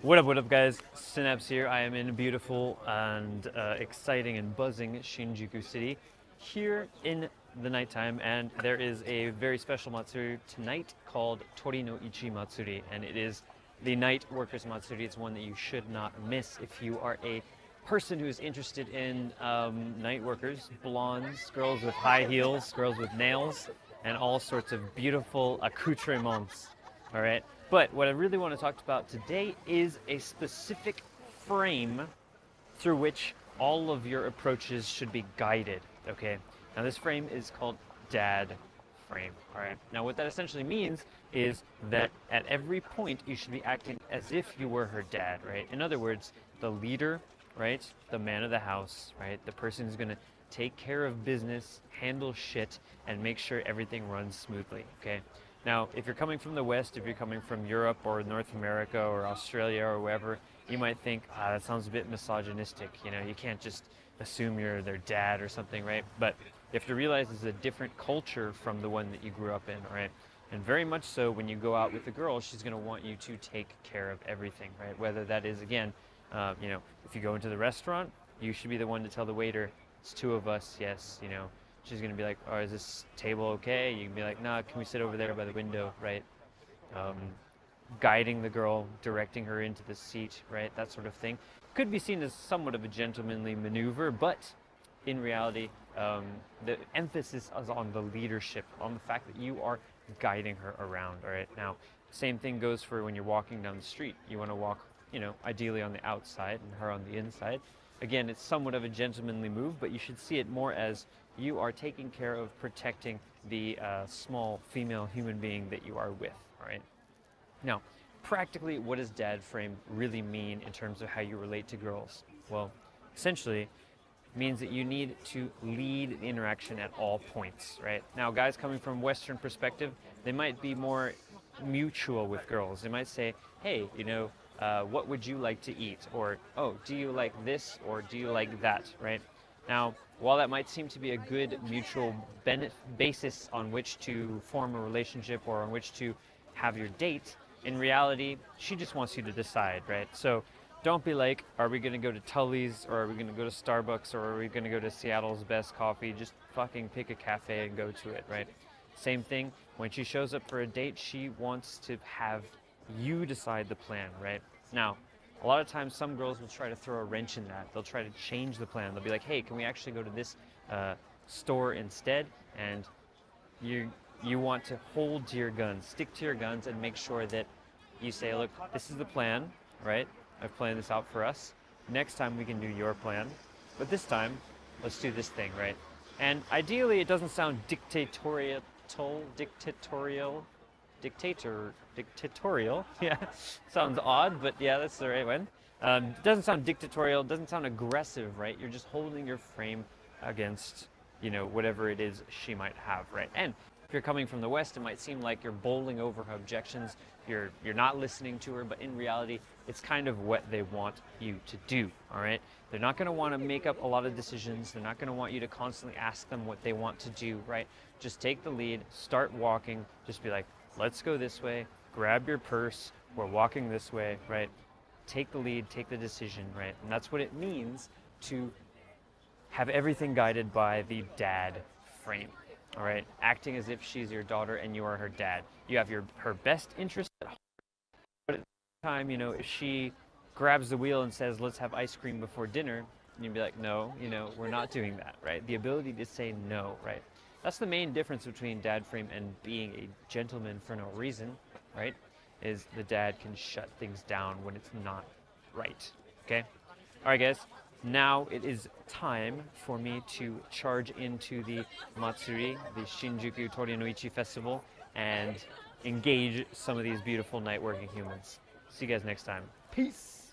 What up, guys? Synapse here. I am in beautiful and exciting and buzzing Shinjuku City here in the nighttime, and there is a very special Matsuri tonight called Tori no Ichi Matsuri, and it is the Night Workers Matsuri. It's one that you should not miss if you are a person who is interested in night workers, blondes, girls with high heels, girls with nails, and all sorts of beautiful accoutrements. All right. But what I really want to talk about today is a specific frame through which all of your approaches should be guided, okay? Now this frame is called dad frame, all right? Now what that essentially means is that at every point you should be acting as if you were her dad, right? In other words, the leader, right? The man of the house, right? The person who's gonna take care of business, handle shit, and make sure everything runs smoothly, okay? Now, if you're coming from the West, if you're coming from Europe or North America or Australia or wherever, you might think, that sounds a bit misogynistic. You know, you can't just assume you're their dad or something, right? But you have to realize it's a different culture from the one that you grew up in, right? And very much so, when you go out with a girl, she's going to want you to take care of everything, right? Whether that is, again, if you go into the restaurant, you should be the one to tell the waiter, it's two of us, yes, you know. She's gonna be like, oh, is this table okay? You can be like, nah, can we sit over there by the window, right? Guiding the girl, directing her into the seat, right? That sort of thing. Could be seen as somewhat of a gentlemanly maneuver, but in reality, the emphasis is on the leadership, on the fact that you are guiding her around, all right? Now, same thing goes for when you're walking down the street. You wanna walk, ideally on the outside and her on the inside. Again, it's somewhat of a gentlemanly move, but you should see it more as you are taking care of protecting the small female human being that you are with, all right? Now, practically, what does dad frame really mean in terms of how you relate to girls? Well, essentially, it means that you need to lead the interaction at all points, right? Now, guys coming from Western perspective, they might be more mutual with girls. They might say, hey, what would you like to eat? Or, oh, do you like this or do you like that, right? Now, while that might seem to be a good mutual basis on which to form a relationship or on which to have your date, in reality, she just wants you to decide, right? So don't be like, are we gonna go to Tully's or are we gonna go to Starbucks or are we gonna go to Seattle's best coffee? Just fucking pick a cafe and go to it, right? Same thing, when she shows up for a date, she wants to have you decide the plan, right? Now, a lot of times some girls will try to throw a wrench in that. They'll try to change the plan. They'll be like, hey, can we actually go to this store instead? And you want to hold to your guns, stick to your guns and make sure that you say, look, this is the plan, right? I've planned this out for us. Next time we can do your plan. But this time, let's do this thing, right? And ideally, it doesn't sound dictatorial, yeah, sounds odd, but yeah, that's the right one. It doesn't sound dictatorial, doesn't sound aggressive, right? You're just holding your frame against, whatever it is she might have, right? And if you're coming from the West, it might seem like you're bowling over her objections, you're not listening to her, but in reality, it's kind of what they want you to do, all right? They're not gonna wanna make up a lot of decisions, they're not gonna want you to constantly ask them what they want to do, right? Just take the lead, start walking, just be like, let's go this way, grab your purse, we're walking this way, right? Take the lead, take the decision, right? And that's what it means to have everything guided by the dad frame, all right? Acting as if she's your daughter and you are her dad. You have her best interest at heart, but at the same time, if she grabs the wheel and says, let's have ice cream before dinner, you'd be like, no, we're not doing that, right? The ability to say no, right? That's the main difference between dad frame and being a gentleman for no reason, right? Is the dad can shut things down when it's not right, okay? All right, guys, now it is time for me to charge into the Matsuri, the Shinjuku Tori no Ichi Festival, and engage some of these beautiful night working humans. See you guys next time. Peace!